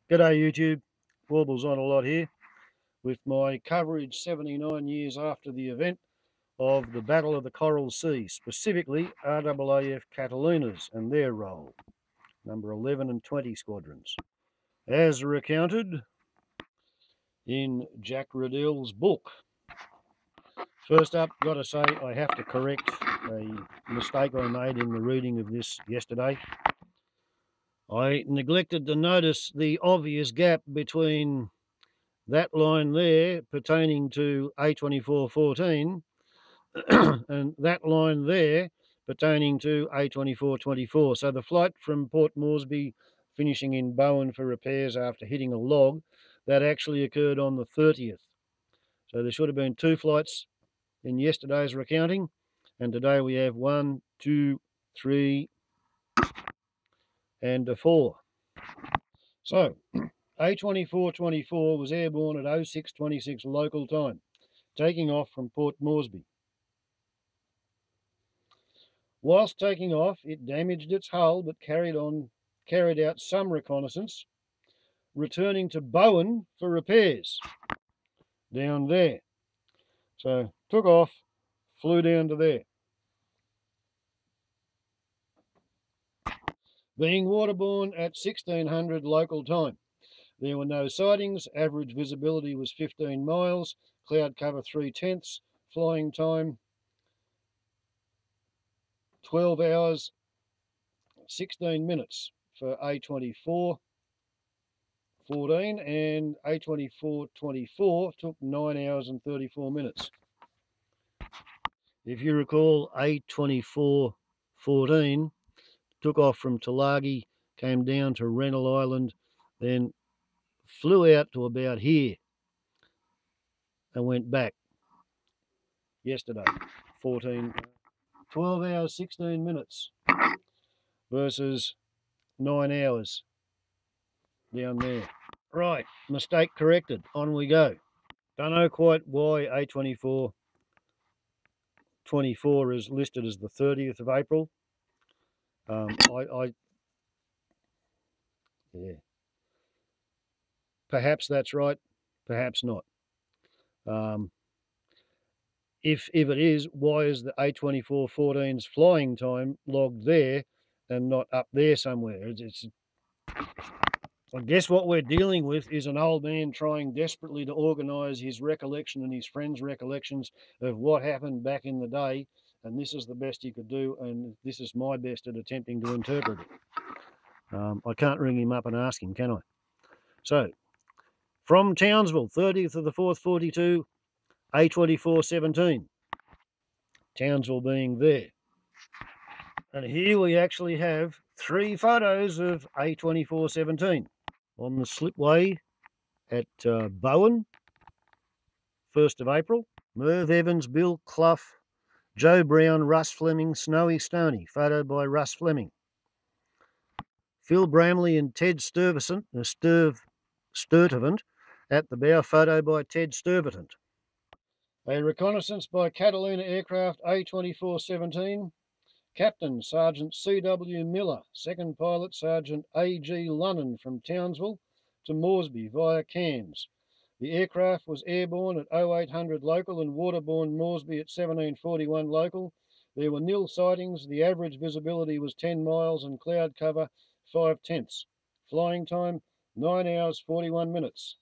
G'day YouTube, Warbles on a lot here with my coverage 79 years after the event of the Battle of the Coral Sea, specifically RAAF Catalinas and their role, number 11 and 20 squadrons, as recounted in Jack Riddell's book. First up, got to say I have to correct a mistake I made in the reading of this yesterday. I neglected to notice the obvious gap between that line there pertaining to A2414 and that line there pertaining to A2424. So the flight from Port Moresby finishing in Bowen for repairs after hitting a log, that actually occurred on the 30th. So there should have been two flights in yesterday's recounting, and today we have 1, 2, 3 and a 4. So A2424 was airborne at 06:26 local time, taking off from Port Moresby. Whilst taking off, it damaged its hull but carried out some reconnaissance, returning to Bowen for repairs down there. So took off, flew down to there. Being waterborne at 1600 local time. There were no sightings, average visibility was 15 miles, cloud cover 3/10, flying time 12 hours 16 minutes for A2414, and A2424 took 9 hours and 34 minutes. If you recall, A2414 took off from Tulagi, came down to Rennell Island, then flew out to about here and went back yesterday. 12 hours 16 minutes versus 9 hours down there. Right, mistake corrected. On we go. Don't know quite why A2424 is listed as the 30th of April. Yeah. Perhaps that's right, perhaps not. If it is, why is the A2414's flying time logged there and not up there somewhere? I guess what we're dealing with is an old man trying desperately to organise his recollection and his friends' recollections of what happened back in the day, and this is the best he could do, and this is my best at attempting to interpret it. I can't ring him up and ask him, can I? So, from Townsville, 30th of the 4th, 42, A2417. Townsville being there. And here we actually have 3 photos of A2417 on the slipway at Bowen, 1st of April. Merv Evans, Bill Clough, Joe Brown, Russ Fleming, Snowy Stoney, photo by Russ Fleming. Phil Bramley and Ted Sturtevant at the bow, photo by Ted Sturtevant. A reconnaissance by Catalina aircraft A2417. Captain Sergeant C.W. Miller, second pilot Sergeant A.G. Lunnan from Townsville to Moresby via Cairns. The aircraft was airborne at 0800 local and waterborne Moresby at 1741 local. There were nil sightings. The average visibility was 10 miles and cloud cover 5/10. Flying time 9 hours 41 minutes.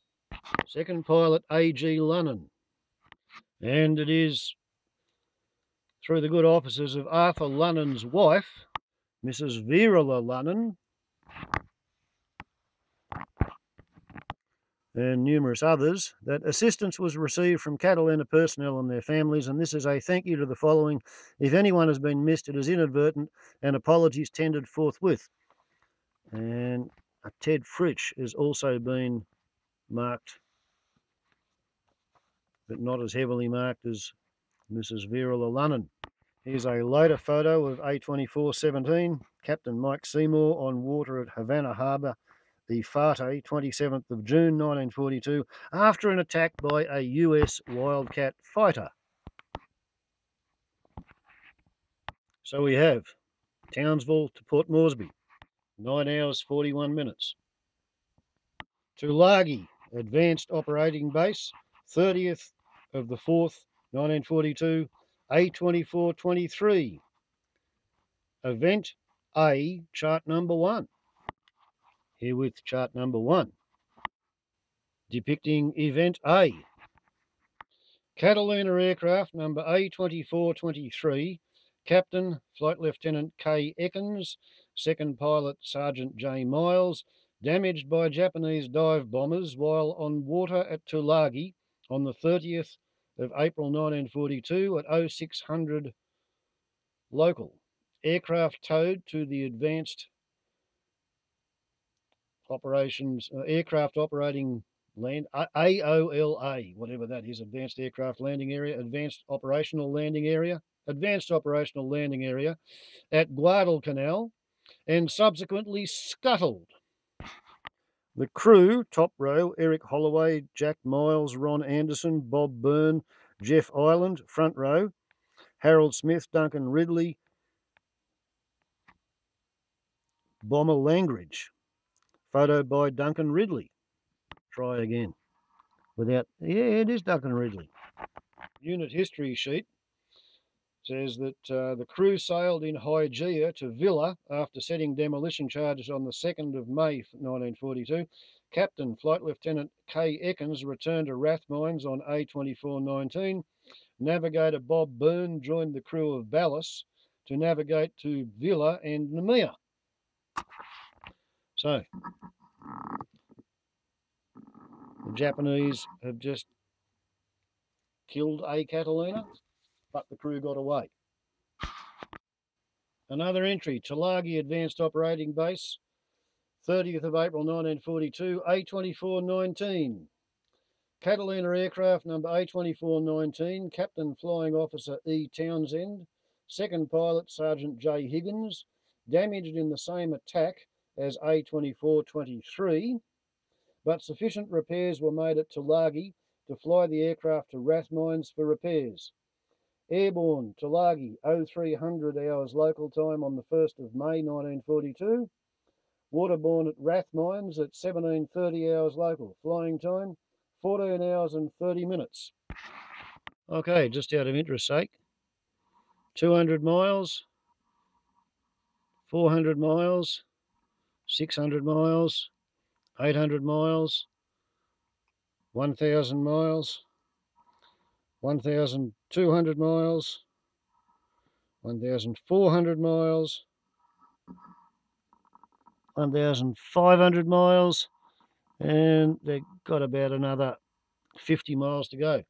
Second pilot A.G. Lunnan. And it is through the good offices of Arthur Lunnan's wife, Mrs. Virala Lunnan, and numerous others, that assistance was received from Catalina personnel and their families, and this is a thank you to the following. If anyone has been missed, it is inadvertent, and apologies tendered forthwith. And Ted Fritsch has also been marked, but not as heavily marked as Mrs. Virala Lunnan. Here's a later photo of A2417, Captain Mike Seymour on water at Havana Harbour, the Fate, 27th of June 1942, after an attack by a US Wildcat fighter. So we have Townsville to Port Moresby, 9 hours 41 minutes. Tulagi, Advanced Operating Base, 30th of the 4th, 1942, A2423. Event A, chart number 1. Herewith chart number 1, depicting Event A. Catalina aircraft number A2423, Captain Flight Lieutenant K. Ekins, Second Pilot Sergeant J. Miles, damaged by Japanese dive bombers while on water at Tulagi on the 30th of April 1942 at 0600 local. Aircraft towed to the Advanced Operations Aircraft Operating Land AOLA, whatever that is, Advanced Aircraft Landing Area, Advanced Operational Landing Area at Guadalcanal, and subsequently scuttled. The crew, top row, Eric Holloway, Jack Miles, Ron Anderson, Bob Byrne, Jeff Ireland. Front row, Harold Smith, Duncan Ridley, Bomber Langridge. Photo by Duncan Ridley. Try again. Without, yeah, it is Duncan Ridley. Unit history sheet says that the crew sailed in Hygeia to Villa after setting demolition charges on the 2nd of May 1942. Captain Flight Lieutenant K. Ekins returned to Rathmines on A2419. Navigator Bob Byrne joined the crew of Ballas to navigate to Villa and Nemea. So, the Japanese have just killed a Catalina, but the crew got away. Another entry, Tulagi Advanced Operating Base, 30th of April 1942, A2419. Catalina aircraft number A2419, Captain Flying Officer E. Townsend, Second Pilot Sergeant J. Higgins, damaged in the same attack as A2423, but sufficient repairs were made at Tulagi to fly the aircraft to Rathmines for repairs. Airborne, Tulagi, 0300 hours local time on the 1st of May 1942. Waterborne at Rathmines at 1730 hours local. Flying time, 14 hours and 30 minutes. Okay, just out of interest sake, 200 miles, 400 miles, 600 miles, 800 miles, 1,000 miles, 1,200 miles, 1,400 miles, 1,500 miles, and they've got about another 50 miles to go.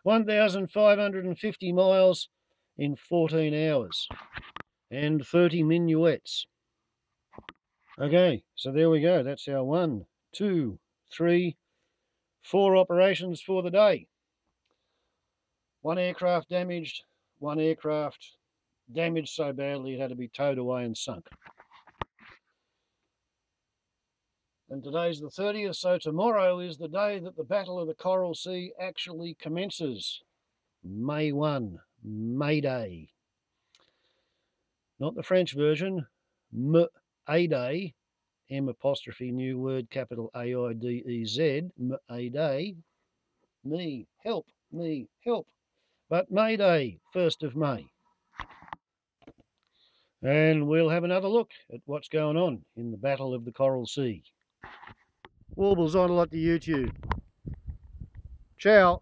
1,550 miles in 14 hours and 30 minuets. Okay, so there we go. That's our 1, 2, 3, 4 operations for the day. 1 aircraft damaged, 1 aircraft damaged so badly it had to be towed away and sunk. And today's the 30th, so tomorrow is the day that the Battle of the Coral Sea actually commences. May 1, May Day. Not the French version, M-A-Day, M apostrophe new word, capital A-I-D-E-Z, M-A-Day. Me, help, but May Day, 1st of May. And we'll have another look at what's going on in the Battle of the Coral Sea. Warbles on a lot to YouTube. Ciao.